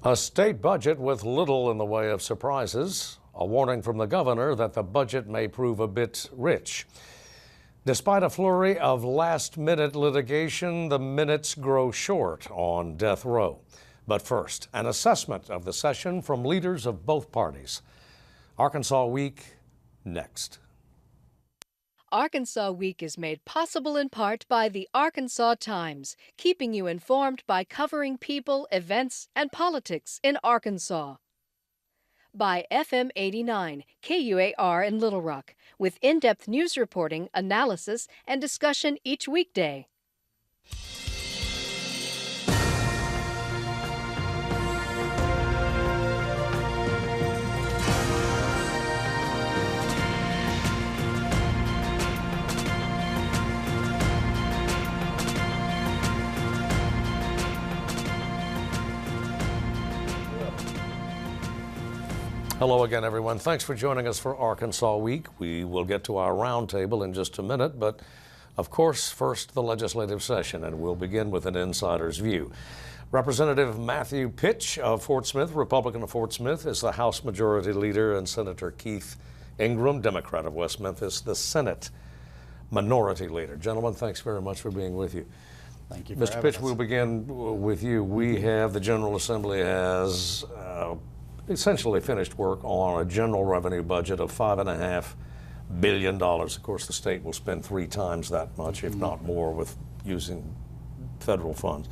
A state budget with little in the way of surprises. A warning from the governor that the budget may prove a bit rich. Despite a flurry of last-minute litigation, the minutes grow short on death row. But first, an assessment of the session from leaders of both parties. Arkansas Week, next. Arkansas Week is made possible in part by the Arkansas Times, keeping you informed by covering people, events, and politics in Arkansas. By FM 89, KUAR in Little Rock, with in-depth news reporting, analysis, and discussion each weekday. Hello again, everyone. Thanks for joining us for Arkansas Week. We will get to our roundtable in just a minute, but of course, first the legislative session, and we'll begin with an insider's view. Representative Matthew Pitch of Fort Smith, Republican of Fort Smith, is the House Majority Leader, and Senator Keith Ingram, Democrat of West Memphis, the Senate Minority Leader. Gentlemen, thanks very much for being with you. Thank you for Mr. Pitch, we'll begin with you. We have, the General Assembly has essentially finished work on a general revenue budget of $5.5 billion. Of course, the state will spend 3 times that much, if not more, with using federal funds.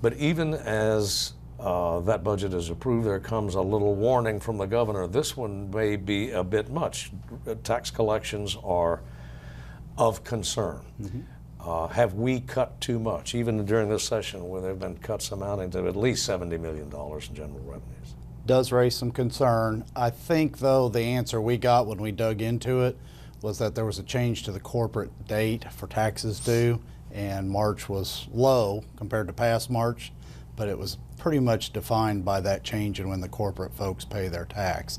But even as that budget is approved, there comes a little warning from the governor. This one may be a bit much. Tax collections are of concern. Have we cut too much, even during this session where there have been cuts amounting to at least $70 million in general revenues? Does raise some concern. I think, though, the answer we got when we dug into it was that there was a change to the corporate date for taxes due, and March was low compared to past March, but it was pretty much defined by that change in when the corporate folks pay their tax.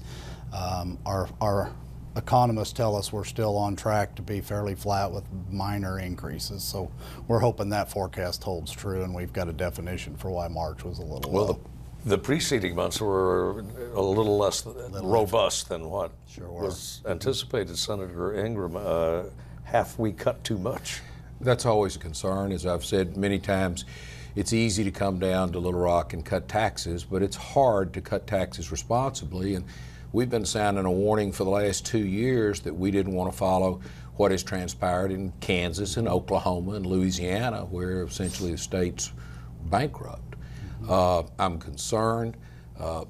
Our economists tell us we're still on track to be fairly flat with minor increases, so we're hoping that forecast holds true, and we've got a definition for why March was a little low. The preceding months were a little less robust than what was anticipated. Senator Ingram, have we cut too much? That's always a concern. As I've said many times, it's easy to come down to Little Rock and cut taxes, but it's hard to cut taxes responsibly. And we've been sounding a warning for the last 2 years that we didn't want to follow what has transpired in Kansas and Oklahoma and Louisiana, where essentially the state's bankrupt. I'm concerned.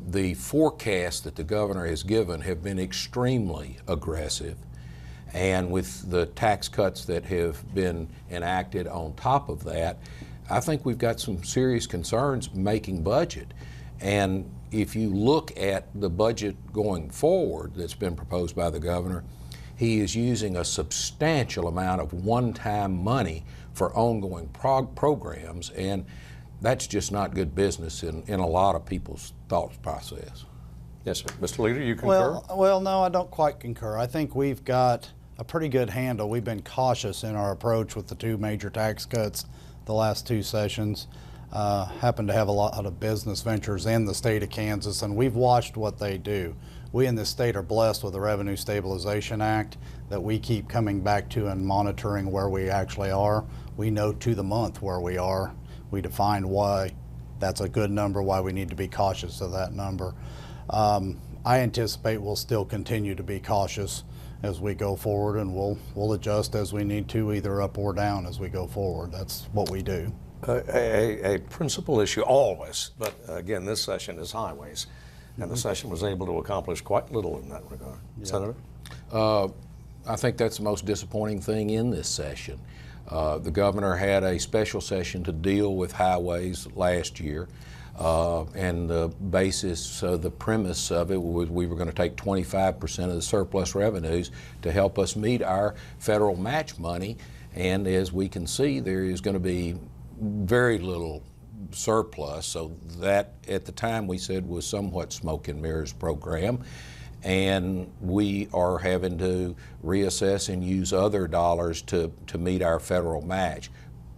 The forecasts that the governor has given have been extremely aggressive, and with the tax cuts that have been enacted on top of that, I think we've got some serious concerns making budget. And if you look at the budget going forward that's been proposed by the governor, he is using a substantial amount of one-time money for ongoing programs, and that's just not good business in a lot of people's thought process. Yes, sir. Mr. Leader, you concur? Well, no, I don't quite concur. I think we've got a pretty good handle. We've been cautious in our approach with the 2 major tax cuts the last 2 sessions. Happen to have a lot of business ventures in the state of Kansas, and we've watched what they do. We in this state are blessed with the Revenue Stabilization Act that we keep coming back to and monitoring where we actually are. We know to the month where we are. We define why that's a good number, why we need to be cautious of that number. I anticipate we'll still continue to be cautious as we go forward, and we'll adjust as we need to, either up or down as we go forward. That's what we do. A principal issue always, but again, this session is highways, and the session was able to accomplish quite little in that regard. Yeah. Senator? I think that's the most disappointing thing in this session. The governor had a special session to deal with highways last year, and the basis, the premise of it was we were going to take 25% of the surplus revenues to help us meet our federal match money, and as we can see, there is going to be very little surplus, so that at the time we said was somewhat smoke and mirrors program. And we are having to reassess and use other dollars to meet our federal match.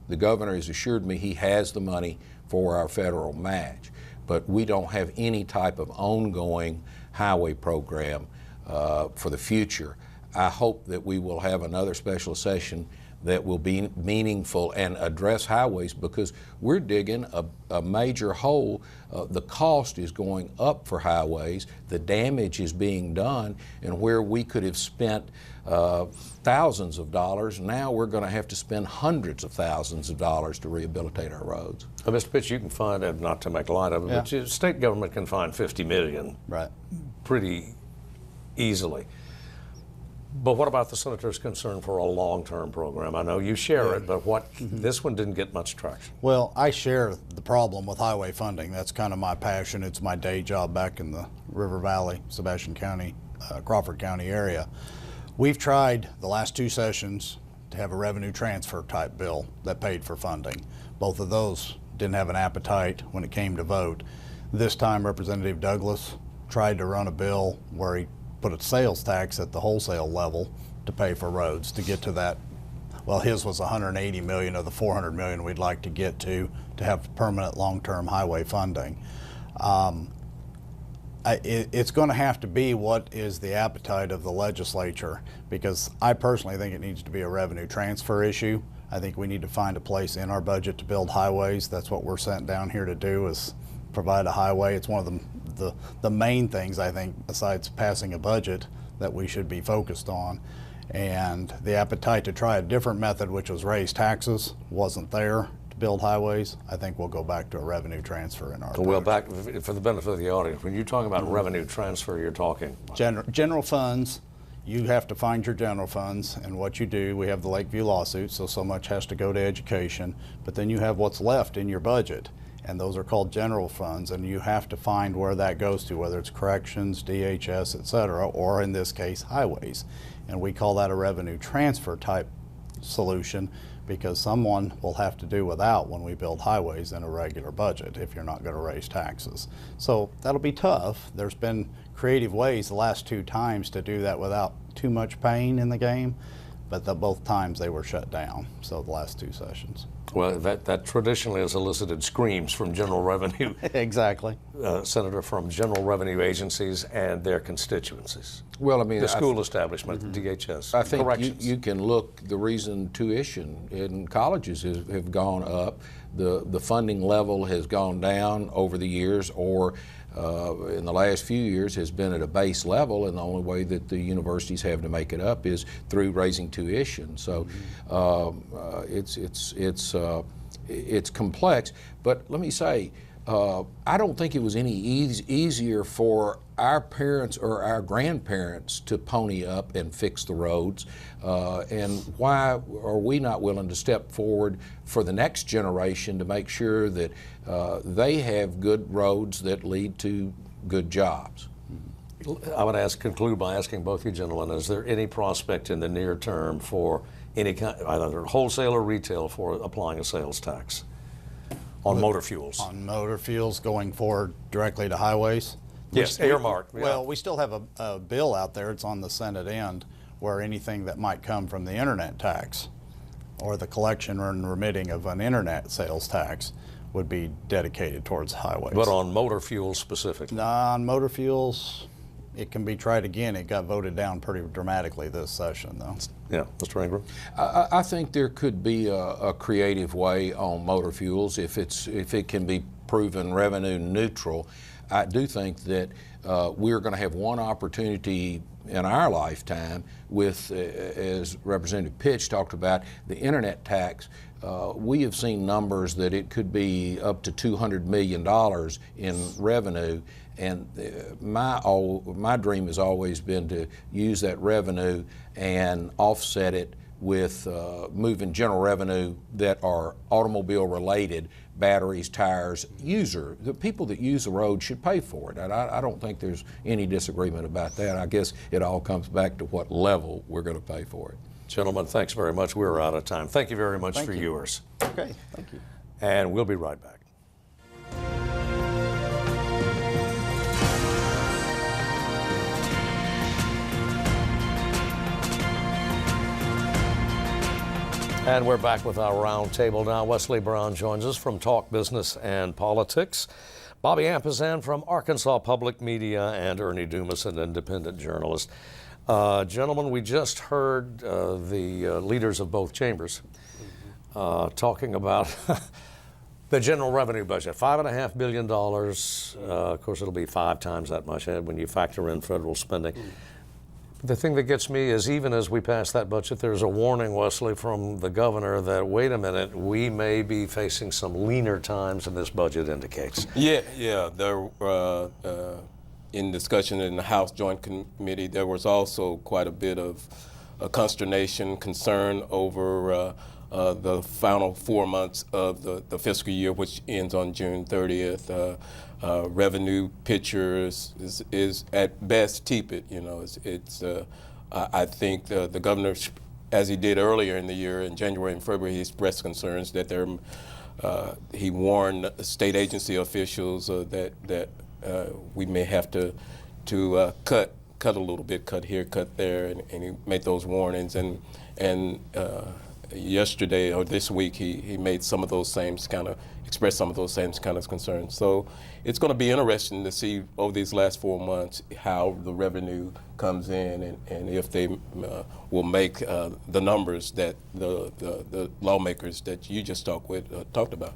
The governor has assured me he has the money for our federal match, but we don't have any type of ongoing highway program for the future. I hope that we will have another special session that will be meaningful and address highways, because we're digging a major hole. The cost is going up for highways, the damage is being done, and where we could have spent thousands of dollars, now we're going to have to spend hundreds of thousands of dollars to rehabilitate our roads. Mr. Pitts, you can find, not to make light of it, but state government can find $50 million pretty easily. But what about the senator's concern for a long-term program? I know you share it, but this one didn't get much traction. Well, I share the problem with highway funding. That's kind of my passion. It's my day job back in the River Valley, Sebastian County, Crawford County area. We've tried the last 2 sessions to have a revenue transfer type bill that paid for funding. Both of those didn't have an appetite when it came to vote. This time Representative Douglas tried to run a bill where he put a sales tax at the wholesale level to pay for roads to get to that. Well, his was 180 million of the 400 million we'd like to get to have permanent long-term highway funding. It's going to have to be what is the appetite of the legislature, because I personally think it needs to be a revenue transfer issue. I think we need to find a place in our budget to build highways. That's what we're sent down here to do, is provide a highway. It's one of the main things, I think, besides passing a budget, that we should be focused on. And the appetite to try a different method, which was raise taxes, wasn't there to build highways. I think we'll go back to a revenue transfer in our Well, approach. back for the benefit of the audience, when you're talking about revenue transfer, you're talking General funds. You have to find your general funds, and what you do, we have the Lakeview lawsuit, so much has to go to education, but then you have what's left in your budget, and those are called general funds, and you have to find where that goes to, whether it's corrections, DHS, et cetera, or in this case, highways. And we call that a revenue transfer type solution, because someone will have to do without when we build highways in a regular budget if you're not going to raise taxes. So that'll be tough. There's been creative ways the last 2 times to do that without too much pain in the game, but both times they were shut down, so the last 2 sessions. Well, that traditionally has elicited screams from general revenue. Exactly. Senator, from general revenue agencies and their constituencies. Well, I mean, the school establishment, DHS, I think corrections. you can look, the reason tuition in colleges have gone up, the funding level has gone down over the years, or in the last few years has been at a base level, and the only way that the universities have to make it up is through raising tuition. So it's complex. But let me say, I don't think it was any easier for our parents or our grandparents to pony up and fix the roads. And why are we not willing to step forward for the next generation to make sure that they have good roads that lead to good jobs? I would conclude by asking both you gentlemen, is there any prospect in the near term for any kind, either wholesale or retail, for applying a sales tax on motor fuels? On motor fuels going forward directly to highways? Yes, earmarked. Yeah. Well, we still have a bill out there, it's on the Senate end, where anything that might come from the internet tax or the collection and remitting of an internet sales tax would be dedicated towards highways. But on motor fuels specifically? On motor fuels, it can be tried again. It got voted down pretty dramatically this session, though. Yeah, Mr. Ingram? I think there could be a creative way on motor fuels if it can be proven revenue neutral. I do think that we're going to have one opportunity in our lifetime with, as Representative Pitts talked about, the internet tax. We have seen numbers that it could be up to $200 million in revenue, and my dream has always been to use that revenue and offset it with moving general revenue that are automobile related, batteries, tires. The people that use the road should pay for it. And I don't think there's any disagreement about that. I guess it all comes back to what level we're going to pay for it. Gentlemen, thanks very much. We're out of time. Thank you very much for yours. Okay, thank you. And we'll be right back. And we're back with our round table now. Wesley Brown joins us from Talk Business and Politics. Bobby Ampazan from Arkansas Public Media and Ernie Dumas, an independent journalist. Gentlemen, we just heard the leaders of both chambers talking about the general revenue budget, $5.5 billion. Of course, it'll be 5 times that much when you factor in federal spending. The thing that gets me is even as we pass that budget, there's a warning, Wesley, from the governor that, wait a minute, we may be facing some leaner times than this budget indicates. Yeah. There, in discussion in the House Joint Committee, there was also quite a bit of consternation, concern over the final 4 months of the fiscal year, which ends on June 30th. Revenue picture is at best tepid. You know, I think the governor, as he did earlier in the year, in January and February, he expressed concerns that he warned state agency officials that we may have to cut a little bit, cut here, cut there, and he made those warnings. And yesterday or this week, he made some of those same expressed some of those same kind of concerns. So it's going to be interesting to see over these last 4 months how the revenue comes in and if they will make the numbers that the lawmakers that you just talked about.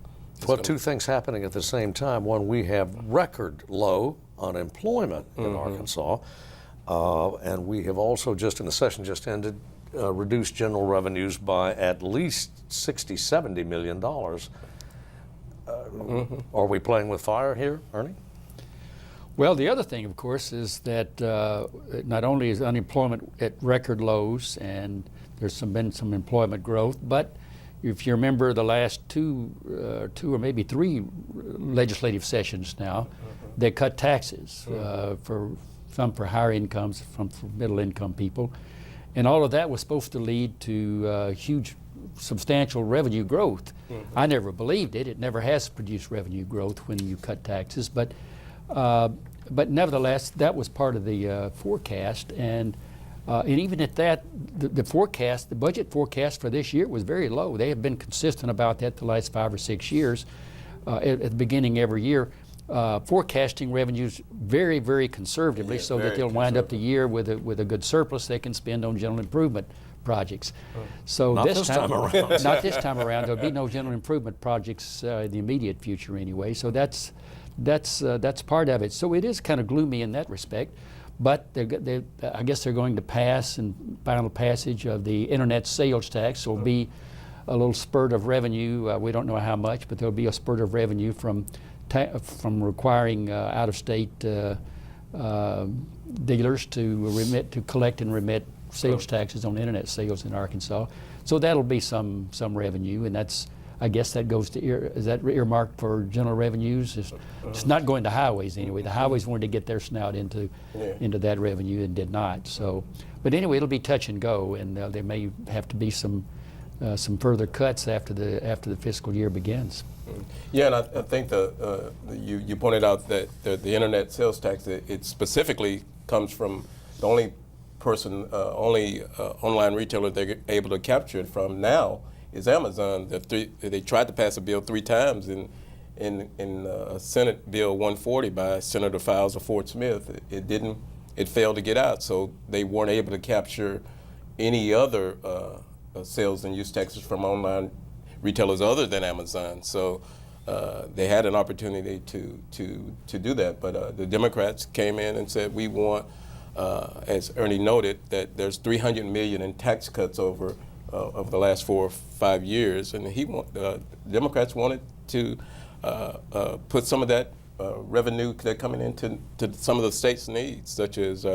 Well, 2 things happening at the same time. One, we have record low unemployment in Arkansas, and we have also just in the session just ended reduced general revenues by at least $60–70 million. Are we playing with fire here, Ernie? Well, the other thing, of course, is that not only is unemployment at record lows and there's been some employment growth, but if you remember the last two or maybe 3 legislative sessions now, they cut taxes for higher incomes, for middle income people. And all of that was supposed to lead to huge, substantial revenue growth. I never believed it. It never has produced revenue growth when you cut taxes. But nevertheless, that was part of the forecast. And even at that, the budget forecast for this year was very low. They have been consistent about that the last 5 or 6 years. At the beginning every year, forecasting revenues very, very conservatively, so that they'll wind up the year with a good surplus they can spend on general improvement projects. So not this time around. Not this time around. There'll be no general improvement projects in the immediate future anyway. So that's part of it. So it is kind of gloomy in that respect. But I guess they're going to pass in final passage of the internet sales tax. So it'll be a little spurt of revenue. We don't know how much, but there'll be a spurt of revenue from requiring out-of-state dealers to collect and remit sales taxes on internet sales in Arkansas. So that'll be some revenue, and I guess that goes to is that earmarked for general revenues? It's not going to highways anyway. The highways wanted to get their snout into that revenue and did not. So, but anyway, it'll be touch and go, and there may have to be some further cuts after the fiscal year begins. Yeah, and I think you pointed out that the internet sales tax, it specifically comes from the only online retailer they're able to capture it from now is Amazon. They tried to pass a bill 3 times in Senate Bill 140 by Senator Files of Fort Smith. It failed to get out, so they weren't able to capture any other sales and use taxes from online retailers other than Amazon. So they had an opportunity to do that, but the Democrats came in and said, we want, as Ernie noted, that there's $300 million in tax cuts over the last 4 or 5 years, and Democrats wanted to put some of that revenue that coming into some of the state's needs, such as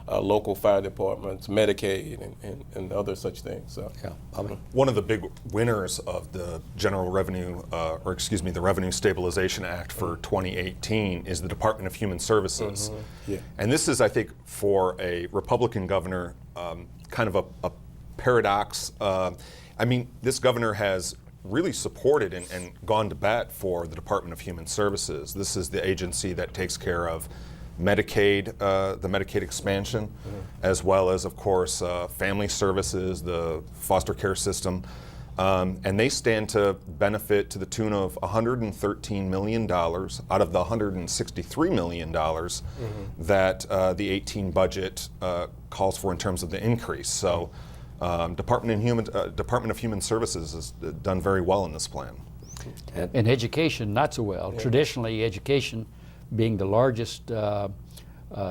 local fire departments, Medicaid, and other such things. So, Yeah, Bobby. One of the big winners of the the Revenue Stabilization Act for 2018 is the Department of Human Services. Yeah. And this is, I think, for a Republican governor, kind of a paradox. I mean, this governor has really supported and gone to bat for the Department of Human Services. This is the agency that takes care of Medicaid, the Medicaid expansion, as well as, of course, family services, the foster care system. And they stand to benefit to the tune of $113 million out of the $163 million that the 18 budget calls for in terms of the increase. So Department of Human Services has done very well in this plan. And education, not so well. Traditionally, education being the largest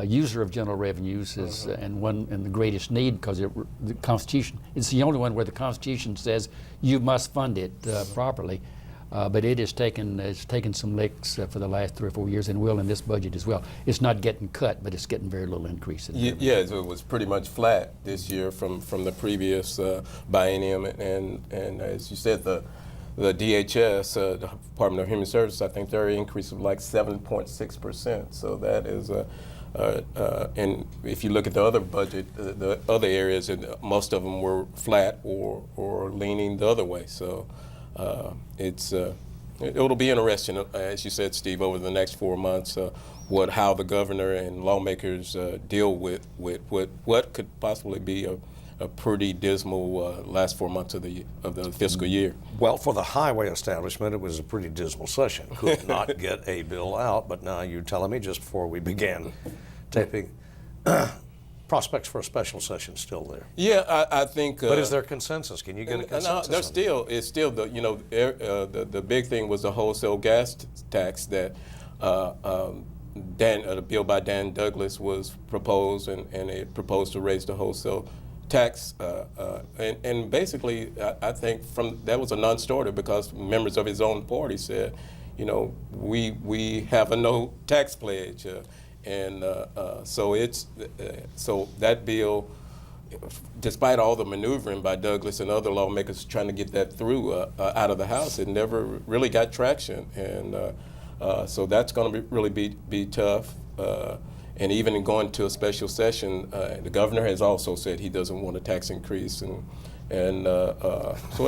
user of general revenues is and the greatest need, because the Constitution, it's the only one where the Constitution says you must fund it properly. But it has taken some licks for the last 3 or 4 years, and will in this budget as well. It's not getting cut, but it's getting very little increase. Yeah, so it was pretty much flat this year from the previous biennium, and as you said, the DHS, the Department of Human Services, I think their increase was like 7.6%. So that is and if you look at the other budget, the other areas, most of them were flat or leaning the other way. So it'll be interesting, as you said, Steve, over the next 4 months, how the governor and lawmakers deal with what could possibly be a pretty dismal last 4 months of the fiscal year. Well, for the highway establishment, it was a pretty dismal session. Could not get a bill out, but now you're telling me, just before we began taping, prospects for a special session still there. Yeah, I think. But is there consensus? Can you get a consensus? No, it's still the big thing was the wholesale gas tax that the bill by Dan Douglas was proposed, and it proposed to raise the wholesale tax, and basically, I think that was a non-starter, because members of his own party said, we have a no tax pledge, and so that bill, despite all the maneuvering by Douglas and other lawmakers trying to get that through out of the House, it never really got traction, and so that's going to really be tough. And even in going to a special session, the governor has also said he doesn't want a tax increase, and so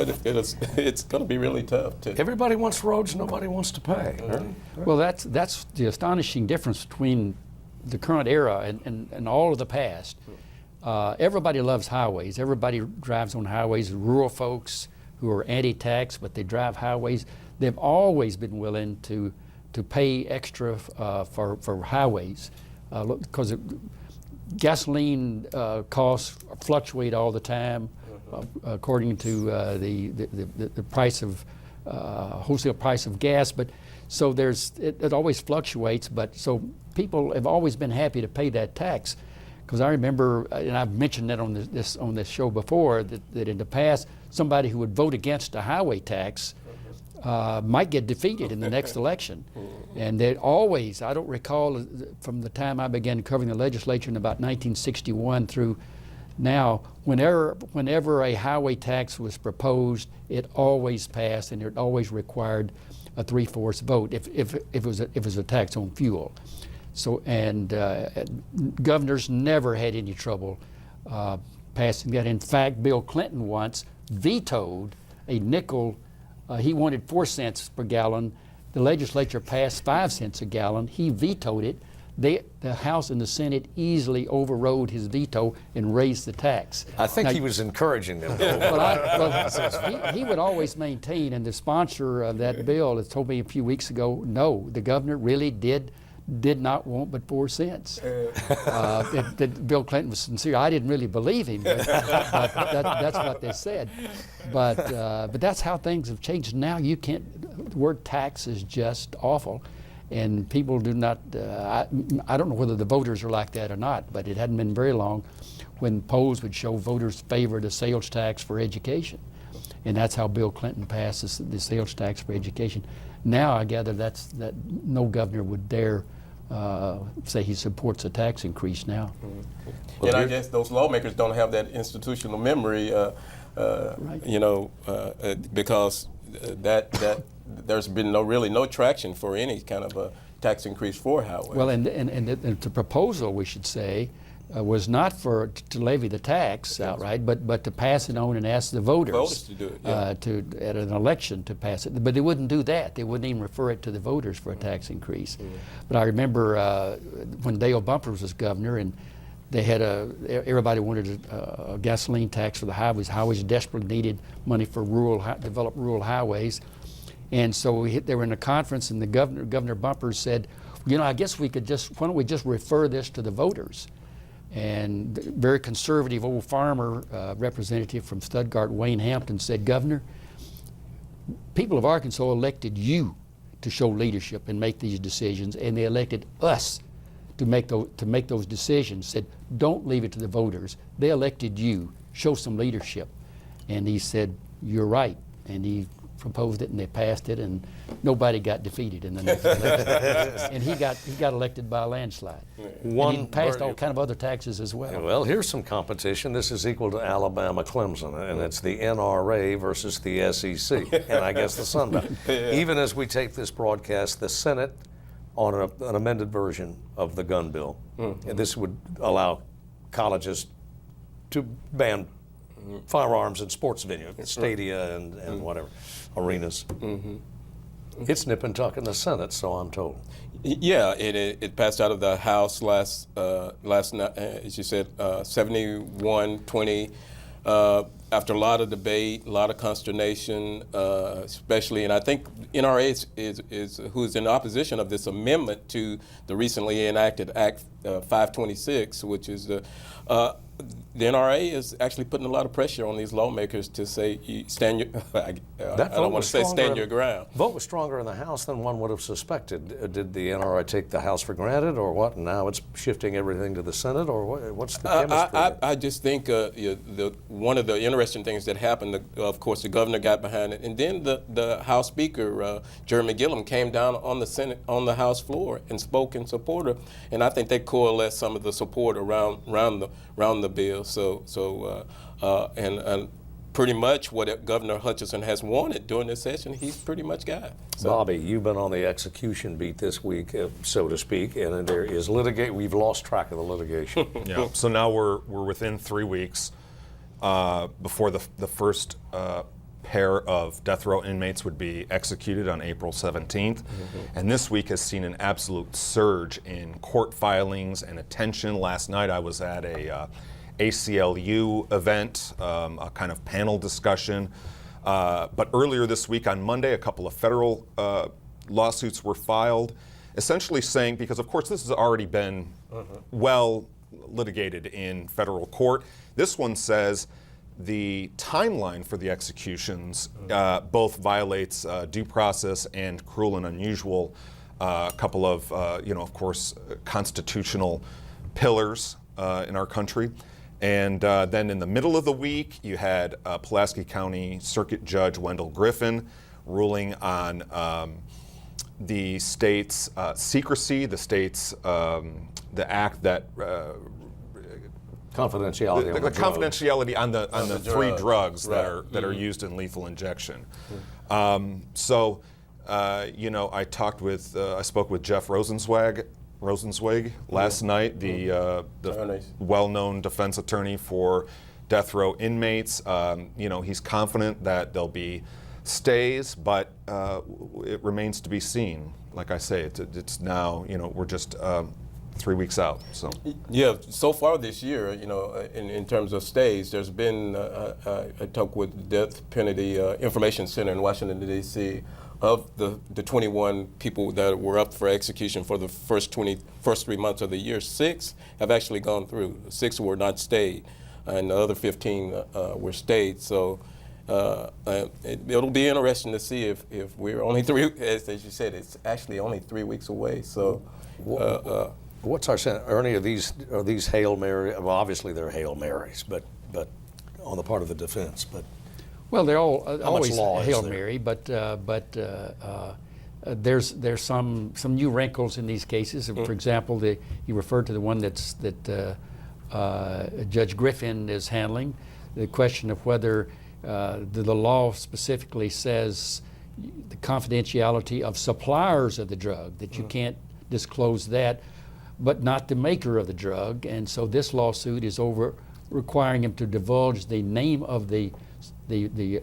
it's going to be really tough. Everybody wants roads, nobody wants to pay. Well, that's the astonishing difference between the current era and all of the past. Everybody loves highways. Everybody drives on highways. Rural folks who are anti-tax, but they drive highways, they've always been willing to pay extra for highways. Because gasoline costs fluctuate all the time, according to the price of wholesale price of gas. But so it always fluctuates. But so people have always been happy to pay that tax. Because I remember, and I've mentioned that on this show before, that in the past somebody who would vote against a highway tax might get defeated in the next election. And they always, I don't recall from the time I began covering the legislature in about 1961 through now, whenever a highway tax was proposed, it always passed, and it always required a 3/4 vote if it was a tax on fuel. So, and governors never had any trouble passing that. In fact, Bill Clinton once vetoed a nickel. He wanted 4 cents per gallon. The legislature passed 5 cents a gallon. He vetoed it. The House and the Senate easily overrode his veto and raised the tax. I think he was encouraging them. He would always maintain, and the sponsor of that bill has told me a few weeks ago, no, the governor really did not want but 4 cents. That Bill Clinton was sincere. I didn't really believe him, but that's what they said. But that's how things have changed. Now you can't. The word tax is just awful, and people do not. I don't know whether the voters are like that or not, but it hadn't been very long when polls would show voters favored a sales tax for education, and that's how Bill Clinton passed the sales tax for education. Now I gather that no governor would dare say he supports a tax increase now. Mm-hmm. And I guess those lawmakers don't have that institutional memory, because that there's been no traction for any kind of a tax increase for highways. Well, and the proposal, we should say, was not to levy the tax outright, but to pass it on and ask the voters to do it, yeah. At an election to pass it. But they wouldn't do that. They wouldn't even refer it to the voters for a tax increase. Mm-hmm. But I remember when Dale Bumpers was governor, and They had everybody wanted a gasoline tax for the highways. Highways desperately needed money for develop rural highways. And so they were in a conference, and Governor Bumpers said, I guess why don't we just refer this to the voters? And the very conservative old farmer representative from Stuttgart, Wayne Hampton, said, Governor, people of Arkansas elected you to show leadership and make these decisions, and they elected us to make those decisions. Said, don't leave it to the voters. They elected you. Show some leadership. And he said, you're right. And he proposed it, and they passed it, and nobody got defeated in the next election. And he got elected by a landslide. And he passed all kind of other taxes as well. Well, here's some competition. This is equal to Alabama Clemson, and it's the NRA versus the SEC, and I guess the Sun Belt. Even as we take this broadcast, the Senate on an amended version of the gun bill. And this would allow colleges to ban firearms in sports venues, stadia and whatever, arenas. It's nip and tuck in the Senate, so I'm told. Yeah, it passed out of the House last night, as you said, 71-20. After a lot of debate, a lot of consternation, especially, and I think NRA is who's in opposition of this amendment to the recently enacted Act 526, which is the NRA is actually putting a lot of pressure on these lawmakers to say, stand your, I don't want to say stand your ground. Vote was stronger in the House than one would have suspected. Did the NRA take the House for granted, or what? Now it's shifting everything to the Senate, or what's the chemistry? I just think one of the interesting things that happened, of course, the governor got behind it, and then the House Speaker, Jeremy Gillum, came down on the House floor and spoke in support of, and I think they coalesced some of the support around the bill. And pretty much what Governor Hutchinson has wanted during this session, he's pretty much got. So. Bobby, you've been on the execution beat this week, so to speak, and there is litigation. We've lost track of the litigation. Yeah. So now we're within 3 weeks before the first pair of death row inmates would be executed on April 17th. And this week has seen an absolute surge in court filings and attention. Last night I was at a ACLU event, a kind of panel discussion. But earlier this week on Monday, a couple of federal lawsuits were filed, essentially saying, because of course this has already been well litigated in federal court, this one says the timeline for the executions both violates due process and cruel and unusual, a couple of, of course, constitutional pillars in our country. And then in the middle of the week, you had Pulaski County Circuit Judge Wendell Griffin ruling on the state's secrecy, the state's, the act that confidentiality. The confidentiality on the three drugs that are used in lethal injection. I spoke with Jeff Rosenzweig last night, the well-known defense attorney for death row inmates. He's confident that there'll be stays, but it remains to be seen. Like I say, it's now, we're just 3 weeks out. So yeah, so far this year, in terms of stays, there's been I talked with the Death Penalty Information Center in Washington, D.C. Of the 21 people that were up for execution for the first 3 months of the year, 6 have actually gone through. 6 were not stayed, and the other 15 were stayed. So it'll be interesting to see if we're only 3, as you said, it's actually only 3 weeks away. So. What's our sense? Are any of these Hail Mary? Well, obviously they're Hail Marys, but on the part of the defense. But well, they're all how always much law is Hail there? Mary, but there's some new wrinkles in these cases. For example, you referred to the one that Judge Griffin is handling, the question of whether the law specifically says the confidentiality of suppliers of the drug, that you can't disclose that, but not the maker of the drug. And so this lawsuit is over requiring him to divulge the name of the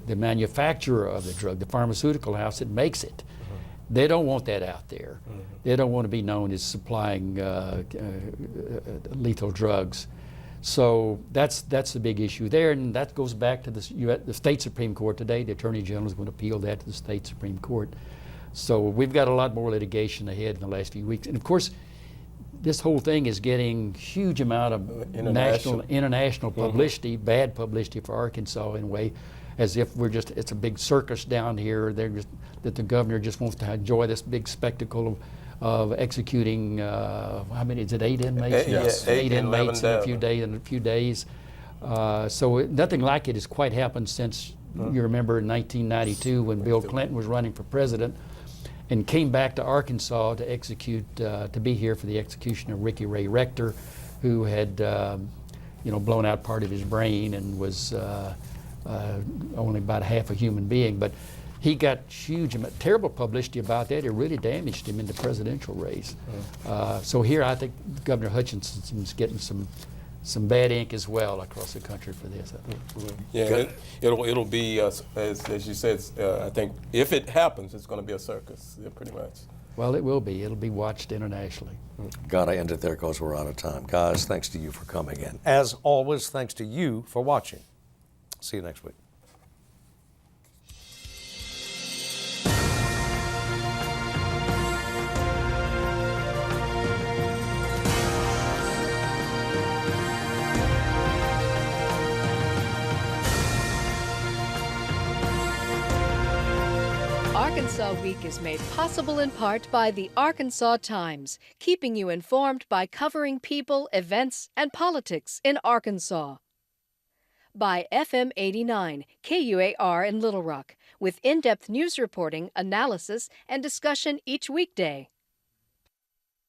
manufacturer of the drug, the pharmaceutical house that makes it. They don't want that out there. They don't want to be known as supplying lethal drugs. So that's the big issue there, and that goes back to the state Supreme Court today. The Attorney General is going to appeal that to the state Supreme Court. So we've got a lot more litigation ahead in the last few weeks. And of course, this whole thing is getting huge amount of international publicity, bad publicity for Arkansas in a way, as if it's a big circus down here. That the governor just wants to enjoy this big spectacle of executing, how many, is it 8 inmates? Yes. Eight inmates in a down. few days. So nothing like it has quite happened since, you remember in 1992 when Bill Clinton was running for president and came back to Arkansas to execute, to be here for the execution of Ricky Ray Rector, who had blown out part of his brain and was only about half a human being. But he got terrible publicity about that. It really damaged him in the presidential race. So here I think Governor Hutchinson's getting some bad ink as well across the country for this, I think. Yeah, it'll be, as you said, I think if it happens, it's going to be a circus, pretty much. Well, it will be. It'll be watched internationally. Got to end it there because we're out of time. Guys, thanks to you for coming in. As always, thanks to you for watching. See you next week. Arkansas Week is made possible in part by the Arkansas Times, keeping you informed by covering people, events, and politics in Arkansas. By FM 89, KUAR in Little Rock, with in-depth news reporting, analysis, and discussion each weekday.